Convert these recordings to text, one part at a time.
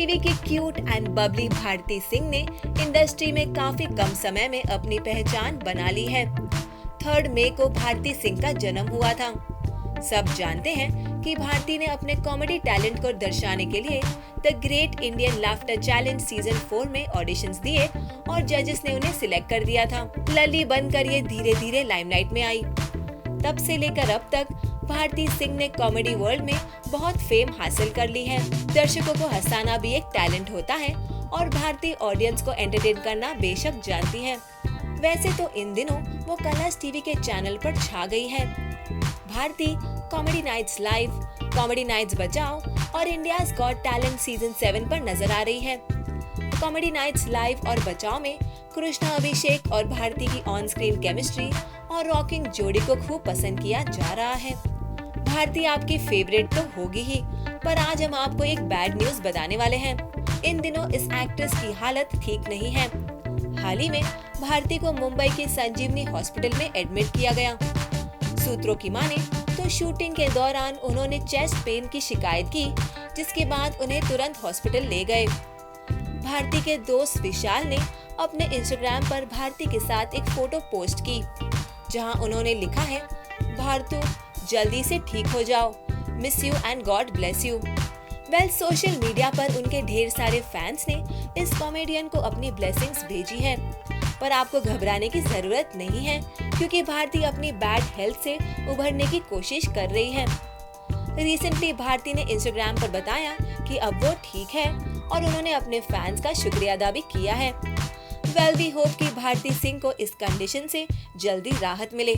TV की cute and Babli Bharti Singh ने industry में काफी कम समय में अपनी पहचान बना ली है। 3 मई को भारती सिंह का जन्म हुआ था। सब जानते हैं कि भारती ने अपने कॉमेडी टैलेंट को दर्शाने के लिए the great Indian laughter challenge season 4 में ऑडिशंस दिए और जजेस ने उन्हें सिलेक्ट कर दिया था। लल्ली बनकर ये धीरे धीरे लाइमलाइट में आई। तब से लेकर अब तक भारती सिंह ने कॉमेडी वर्ल्ड में बहुत फेम हासिल कर ली है। दर्शकों को हंसाना भी एक टैलेंट होता है और भारती ऑडियंस को एंटरटेन करना बेशक जानती है। वैसे तो इन दिनों वो कलर्स टीवी के चैनल पर छा गई है। Bharti comedy nights live, comedy nights Bachao और इंडियाज गॉट टैलेंट सीजन 7 पर नजर आ रही है। कॉमेडी नाइट्स लाइव और बचाओ में कृष्णा अभिषेक और भारती की ऑन स्क्रीन केमिस्ट्री और रॉकिंग जोड़ी को खूब पसंद किया जा रहा है। भारती आपकी फेवरेट तो होगी ही, पर आज हम आपको एक बैड न्यूज बताने वाले हैं। इन दिनों इस एक्ट्रेस की हालत ठीक नहीं है। हाल ही में भारती को मुंबई के संजीवनी हॉस्पिटल में एडमिट किया गया। सूत्रों की माने तो शूटिंग के दौरान उन्होंने चेस्ट पेन की शिकायत की, जिसके बाद उन्हें तुरंत हॉस्पिटल ले गए। भारती के दोस्त विशाल ने अपने इंस्टाग्राम पर भारती के साथ एक फोटो पोस्ट की, जहां उन्होंने लिखा है, भारतू जल्दी से ठीक हो जाओ, miss you and God bless you. Well, social media पर उनके ढेर सारे फैंस ने इस कॉमेडियन को अपनी ब्लेसिंग्स भेजी है, पर आपको घबराने की जरूरत नहीं है, क्योंकि भारती अपनी बैड हेल्थ से उभरने की कोशिश कर रही है। रिसेंटली भारती ने इंस्टाग्राम पर बताया कि अब वो ठीक है और उन्होंने अपने फैंस का शुक्रिया अदा भी किया है। वेल, वी होप कि भारती सिंह को इस कंडीशन से जल्दी राहत मिले।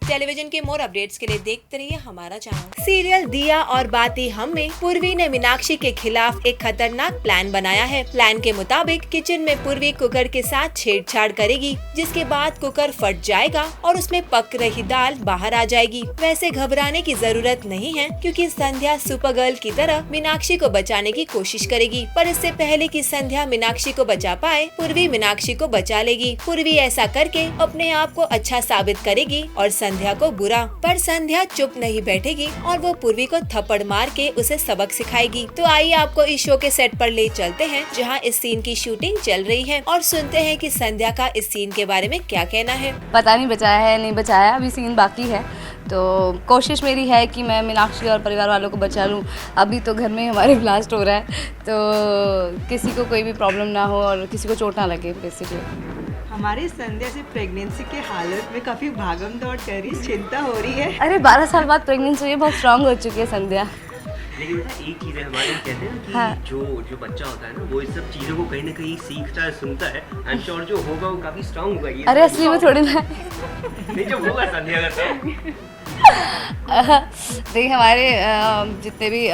टेलीविजन के मोर अपडेट्स के लिए देखते रहिए हमारा चैनल। सीरियल दिया और बाती हम में पूर्वी ने मीनाक्षी के खिलाफ एक खतरनाक प्लान बनाया है। प्लान के मुताबिक किचन में पूर्वी कुकर के साथ छेड़छाड़ करेगी, जिसके बाद कुकर फट जाएगा और उसमें पक रही दाल बाहर आ जाएगी। वैसे घबराने की जरूरत नहीं है, क्योंकि संध्या सुपर गर्ल की तरह मीनाक्षी को बचाने की कोशिश करेगी, पर इससे पहले कि संध्या मीनाक्षी को बचा पाए, पूर्वी मीनाक्षी को बचा लेगी। पूर्वी ऐसा करके अपने आप को अच्छा साबित करेगी और संध्या को बुरा। पर संध्या चुप नहीं बैठेगी और वो पूर्वी को थप्पड़ मार के उसे सबक सिखाएगी। तो आइए आपको इस शो के सेट पर ले चलते हैं, जहां इस सीन की शूटिंग चल रही है, और सुनते हैं कि संध्या का इस सीन के बारे में क्या कहना है। पता नहीं बचाया है नहीं बचाया, अभी सीन बाकी है, तो कोशिश मेरी है कि मैं मीनाक्षी और परिवार वालों को बचा लूँ। अभी तो घर में हमारे ब्लास्ट हो रहा है, तो किसी को कोई भी प्रॉब्लम ना हो और किसी को चोट ना लगे। बेसिकली हमारी संध्या से प्रेगनेंसी के हालत में काफी भागम दौड़ कर रही, चिंता हो रही है। अरे 12 साल बाद प्रेगनेंसी हुई है, बहुत स्ट्रांग हो चुकी है संध्या। लेकिन बेटा एक चीज़ है, हमारे कहते हैं ना कि हाँ। जो बच्चा होता है ना, वो इस सब चीज़ों को कहीं ना कहीं सीखता है, सुनता है। आई एम श्योर जो होगा वो काफ़ी स्ट्रांग होगा। ये अरे असली में थोड़ी ना नहीं, जो होगा संध्या का देखिए हमारे जितने भी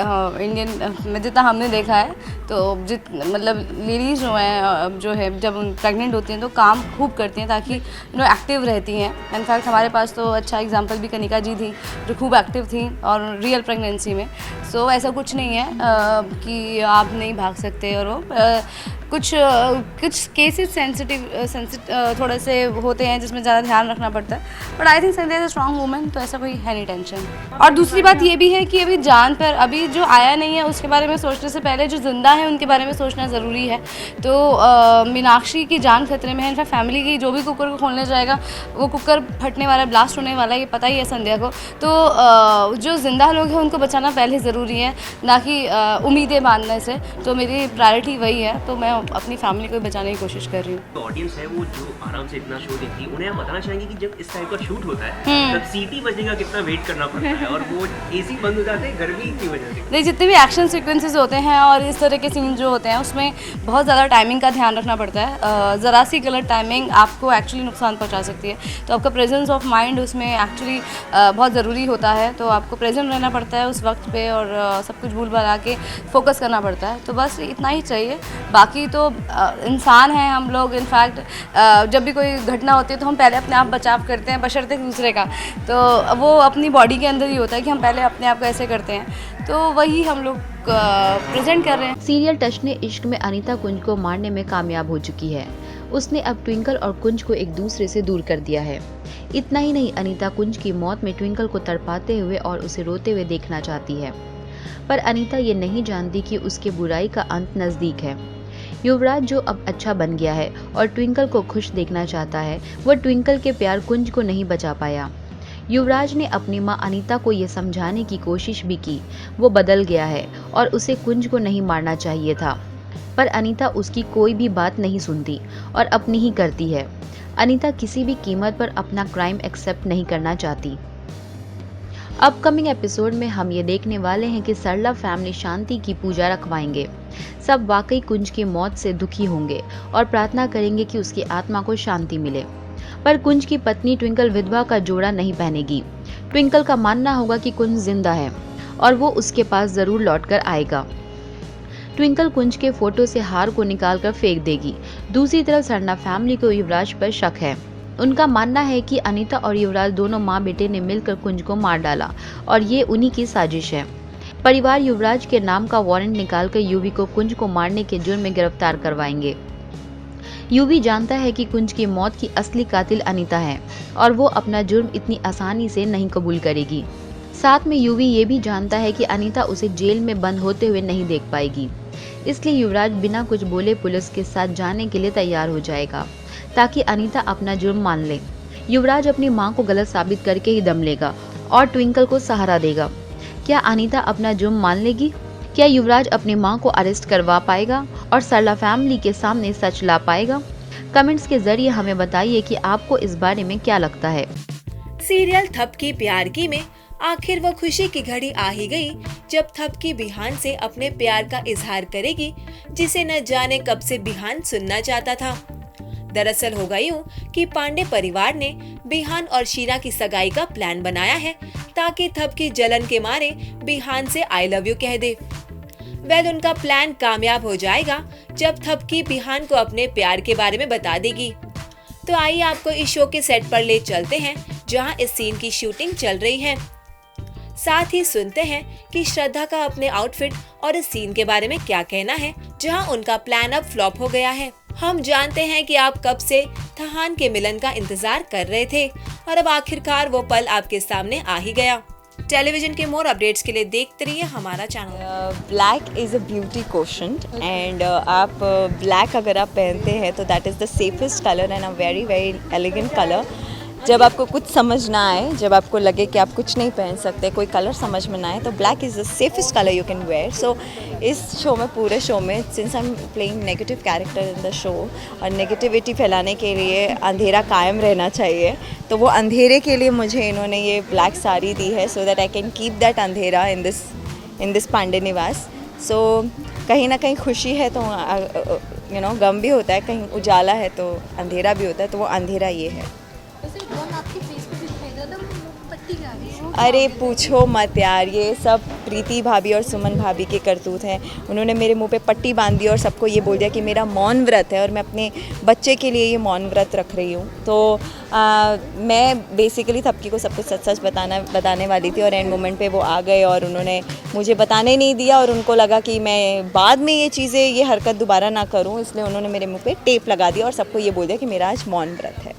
इंडियन में जितना हमने देखा है, तो मतलब लेडीज़ जो है जब प्रेग्नेंट होती हैं तो काम खूब करती हैं, ताकि एक्टिव रहती हैं। इनफैक्ट हमारे पास तो अच्छा एग्जांपल भी कनिका जी थी, जो खूब एक्टिव थी और रियल प्रेगनेंसी में। सो ऐसा कुछ नहीं है कि आप नहीं भाग सकते, और वो कुछ केसेस सेंसिटिव थोड़े से होते हैं जिसमें ज़्यादा ध्यान रखना पड़ता है। But I think Sandhya is a strong woman, तो ऐसा कोई है नहीं टेंशन। और दूसरी बात ये भी है कि अभी जान पर अभी जो आया नहीं है उसके बारे में सोचने से पहले जो जिंदा है उनके बारे में सोचना ज़रूरी है। तो मीनाक्षी की जान खतरे में है। इनफैक्ट फैमिली की जो भी कुकर को खोलने जाएगा वो कुकर फटने वाला है, ब्लास्ट होने वाला है, ये पता ही है संध्या को। तो जो जिंदा लोग हैं उनको बचाना पहले ज़रूरी है, ना कि उम्मीदें बांधने से। तो मेरी प्रायोरिटी वही है, तो मैं अपनी फैमिली को बचाने की कोशिश कर रही हूँ। तो ऑडियंस है वो जो आराम से इतना शो देखती है, उन्हें आप बताना चाहेंगे कि जब इस टाइप का शूट होता है तब सीटी बजने का कितना वेट करना पड़ता है, और वो एसी बंद हो जाते हैं गर्मी की वजह से। नहीं, जितने भी एक्शन सीक्वेंसेस होते हैं और इस तरह के सीन जो होते हैं उसमें बहुत ज़्यादा टाइमिंग का ध्यान रखना पड़ता है। ज़रा सी गलत टाइमिंग आपको एक्चुअली नुकसान पहुँचा सकती है। तो आपका प्रेजेंस ऑफ माइंड उसमें एक्चुअली बहुत ज़रूरी होता है। तो आपको प्रेजेंट रहना पड़ता है उस वक्त पे, और सब कुछ भूल भुला के फोकस करना पड़ता है। तो बस इतना ही चाहिए। बाकी तो इंसान हैं हम लोग। इनफैक्ट जब भी कोई घटना होती है तो हम पहले अपने आप बचाव करते हैं, बशर्ते दूसरे का। तो वो अपनी बॉडी के अंदर ही होता है कि हम पहले अपने आप को ऐसे करते हैं। तो वही हम लोग प्रेजेंट कर रहे हैं। सीरियल टच ने इश्क में अनीता कुंज को मारने में कामयाब हो चुकी है। उसने अब ट्विंकल और कुंज को एक दूसरे से दूर कर दिया है। इतना ही नहीं, अनीता कुंज की मौत में ट्विंकल को तड़पाते हुए और उसे रोते हुए देखना चाहती है। पर अनीता ये नहीं जानती कि उसके बुराई का अंत नज़दीक है। युवराज जो अब अच्छा बन गया है और ट्विंकल को खुश देखना चाहता है, वह ट्विंकल के प्यार कुंज को नहीं बचा पाया। युवराज ने अपनी मां अनीता को ये समझाने की कोशिश भी की वो बदल गया है और उसे कुंज को नहीं मारना चाहिए था, पर अनीता उसकी कोई भी बात नहीं सुनती और अपनी ही करती है। अनीता किसी भी कीमत पर अपना क्राइम एक्सेप्ट नहीं करना चाहती। अपकमिंग एपिसोड में हम ये देखने वाले हैं कि सरला फैमिली शांति की पूजा रखवाएंगे। सब वाकई कुंज की मौत से दुखी होंगे और प्रार्थना करेंगे कि उसकी आत्मा को शांति मिले। पर कुंज की पत्नी ट्विंकल विधवा का जोड़ा नहीं पहनेगी। ट्विंकल का मानना होगा कि कुंज जिंदा है और वो उसके पास जरूर लौटकर आएगा। ट्विंकल कुंज के फोटो से हार को निकालकर फेंक देगी। दूसरी तरफ सरना फैमिली को युवराज पर शक है। उनका मानना है कि अनीता और युवराज दोनों माँ बेटे ने मिलकर कुंज को मार डाला और ये उन्हीं की साजिश है। परिवार युवराज के नाम का वारंट निकालकर यूवी को कुंज को मारने के जुर्म में गिरफ्तार करवाएंगे। यूवी जानता है कि कुंज की मौत की असली कातिल अनीता है और वो अपना जुर्म इतनी आसानी से नहीं कबूल करेगी। साथ में यूवी ये भी जानता है कि अनीता उसे जेल में बंद होते हुए नहीं देख पाएगी, इसलिए युवराज बिना कुछ बोले पुलिस के साथ जाने के लिए तैयार हो जाएगा ताकि अनीता अपना जुर्म मान ले। युवराज अपनी मां को गलत साबित करके ही दम लेगा और ट्विंकल को सहारा देगा। क्या अनीता अपना जुर्म मान लेगी? क्या युवराज अपनी मां को अरेस्ट करवा पाएगा और सरला फैमिली के सामने सच ला पाएगा? कमेंट्स के जरिए हमें बताइए कि आपको इस बारे में क्या लगता है। सीरियल थपकी प्यार की में आखिर वो खुशी की घड़ी आ ही गई जब थपकी बिहान से अपने प्यार का इजहार करेगी, जिसे न जाने कब से बिहान सुनना चाहता था। दरअसल होगा यूं कि पांडे परिवार ने बिहान और शीरा की सगाई का प्लान बनाया है ताकि थपकी जलन के मारे बिहान से आई लव यू कह दे। उनका प्लान कामयाब हो जाएगा जब थपकी बिहान को अपने प्यार के बारे में बता देगी। तो आइए आपको इस शो के सेट पर ले चलते हैं जहां इस सीन की शूटिंग चल रही है। साथ ही सुनते हैं कि श्रद्धा का अपने आउटफिट और इस सीन के बारे में क्या कहना है जहां उनका प्लान अब फ्लॉप हो गया है। हम जानते हैं कि आप कब से थहान के मिलन का इंतजार कर रहे थे और अब आखिरकार वो पल आपके सामने आ ही गया। टेलीविजन के मोर अपडेट्स के लिए देखते रहिए हमारा channel. Black is a beauty quotient and आप ब्लैक अगर आप पहनते हैं तो that is the safest colour and a very very elegant colour. जब आपको कुछ समझ ना आए, जब आपको लगे कि आप कुछ नहीं पहन सकते, कोई कलर समझ में ना आए, तो black is the safest colour you can wear. So इस शो में, पूरे शो में, since I am playing negative character in the show और नेगेटिविटी फैलाने के लिए अंधेरा कायम रहना चाहिए, तो वो अंधेरे के लिए मुझे इन्होंने ये ब्लैक साड़ी दी है so that I can keep that अंधेरा इन दिस पांडे निवास। सो कहीं ना कहीं खुशी है तो गम भी होता है, कहीं उजाला है तो अंधेरा भी होता है, तो वो अंधेरा ये है। अरे पूछो मत यार, ये सब प्रीति भाभी और सुमन भाभी के करतूत हैं। उन्होंने मेरे मुंह पे पट्टी बांध दी और सबको ये बोल दिया कि मेरा मौन व्रत है और मैं अपने बच्चे के लिए ये मौन व्रत रख रही हूँ। तो मैं बेसिकली थपकी को सब कुछ सच सच बताने वाली थी और एंड मोमेंट पे वो आ गए और उन्होंने मुझे बताने नहीं दिया और उनको लगा कि मैं बाद में ये हरकत दोबारा ना करूँ, इसलिए उन्होंने मेरे मुँह पर टेप लगा दिया और सबको ये बोल दिया कि मेरा आज मौन व्रत है।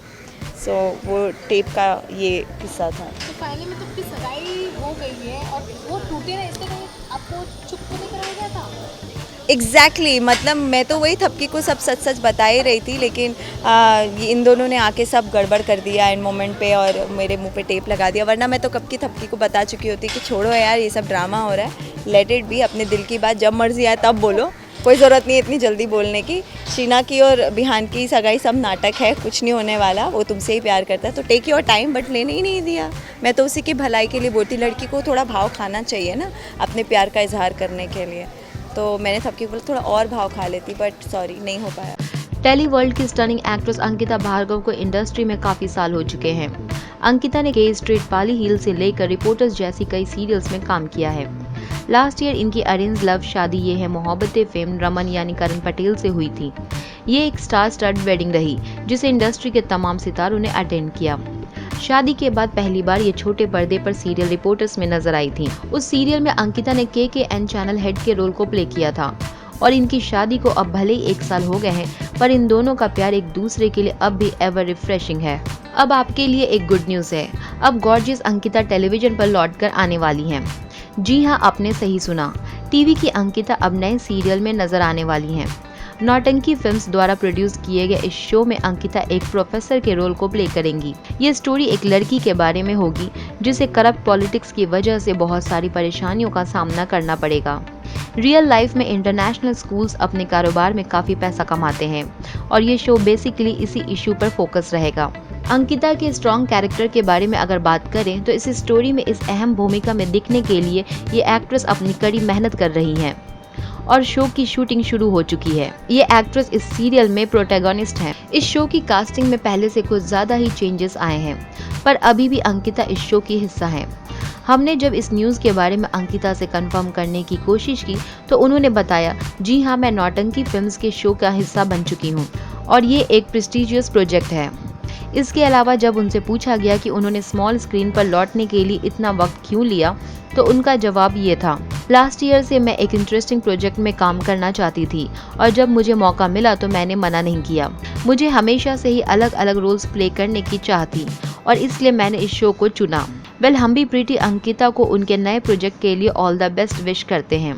सो वो टेप का ये किस्सा था। तो फाइनली में तो आपकी सगाई हो गई है और वो टूटे ना, इसलिए कहीं आपको चुप तो नहीं कराया गया था? एग्जैक्टली मतलब मैं तो वही थपकी को सब सच सच बता ही रही थी, लेकिन इन दोनों ने आके सब गड़बड़ कर दिया एंड मोमेंट पे और मेरे मुंह पे टेप लगा दिया। वरना मैं तो कब की थपकी को बता चुकी होती कि छोड़ो यार, ये सब ड्रामा हो रहा है, लेट इट बी, अपने दिल की बात जब मर्जी आए तब बोलो, कोई ज़रूरत नहीं है इतनी जल्दी बोलने की। शीना की और बिहान की सगाई सब नाटक है, कुछ नहीं होने वाला, वो तुमसे ही प्यार करता है, तो टेक योर टाइम, बट लेने ही नहीं दिया। मैं तो उसी की भलाई के लिए बोलती, लड़की को थोड़ा भाव खाना चाहिए ना अपने प्यार का इजहार करने के लिए, तो मैंने सबकी बोला थोड़ा और भाव खा लेती, बट सॉरी नहीं हो पाया। टेली वर्ल्ड की स्टनिंग एक्ट्रेस अंकिता भार्गव को इंडस्ट्री में काफी साल हो चुके हैं। अंकिता ने के स्ट्रीट, पाली हिल से लेकर रिपोर्टर्स जैसी कई सीरियल्स में काम किया है। लास्ट ईयर इनकी अरेंज लव शादी ये है मोहब्बतें फेम रमन यानी करण पटेल से हुई थी। ये एक स्टार स्टड वेडिंग रही जिसे इंडस्ट्री के तमाम सितारों ने अटेंड किया। शादी के बाद पहली बार ये छोटे पर्दे पर सीरियल रिपोर्टर्स में नजर आई थी। उस सीरियल में अंकिता ने KKN चैनल हेड के रोल को प्ले किया था। और इनकी शादी को अब भले ही 1 साल हो गए हैं, पर इन दोनों का प्यार एक दूसरे के लिए अब भी एवर रिफ्रेशिंग है। अब आपके लिए एक गुड न्यूज़ है, अब गॉर्जियस अंकिता टेलीविजन पर लौटकर आने वाली हैं। जी हाँ, आपने सही सुना, टीवी की अंकिता अब नए सीरियल में नजर आने वाली हैं। नौटंकी फिल्म्स द्वारा प्रोड्यूस किए गए इस शो में अंकिता एक प्रोफेसर के रोल को प्ले करेंगी। ये स्टोरी एक लड़की के बारे में होगी जिसे करप्ट पॉलिटिक्स की वजह से बहुत सारी परेशानियों का सामना करना पड़ेगा। रियल लाइफ में इंटरनेशनल स्कूल्स अपने कारोबार में काफ़ी पैसा कमाते हैं और ये शो बेसिकली इसी इशू पर फोकस रहेगा। अंकिता के स्ट्रॉन्ग कैरेक्टर के बारे में अगर बात करें तो इस स्टोरी में इस अहम भूमिका में दिखने के लिए ये एक्ट्रेस अपनी कड़ी मेहनत कर रही हैं और शो की शूटिंग शुरू हो चुकी है। ये एक्ट्रेस इस सीरियल में प्रोटैगनिस्ट हैं। इस शो की कास्टिंग में पहले से कुछ ज़्यादा ही चेंजेस आए हैं, पर अभी भी अंकिता इस शो की हिस्सा है। हमने जब इस न्यूज़ के बारे में अंकिता से कंफर्म करने की कोशिश की तो उन्होंने बताया, जी हाँ, मैं नौटंकी फिल्म्स के शो का हिस्सा बन चुकी हूँ और ये एक प्रेस्टिजियस प्रोजेक्ट है। इसके अलावा जब उनसे पूछा गया कि उन्होंने स्मॉल स्क्रीन पर लौटने के लिए इतना वक्त क्यों लिया, तो उनका जवाब ये था, लास्ट ईयर से मैं एक इंटरेस्टिंग प्रोजेक्ट में काम करना चाहती थी और जब मुझे मौका मिला तो मैंने मना नहीं किया। मुझे हमेशा से ही अलग अलग रोल्स प्ले करने की चाह थी और इसलिए मैंने इस शो को चुना। वेल, हम भी प्रीति अंकिता को उनके नए प्रोजेक्ट के लिए ऑल द बेस्ट विश करते हैं।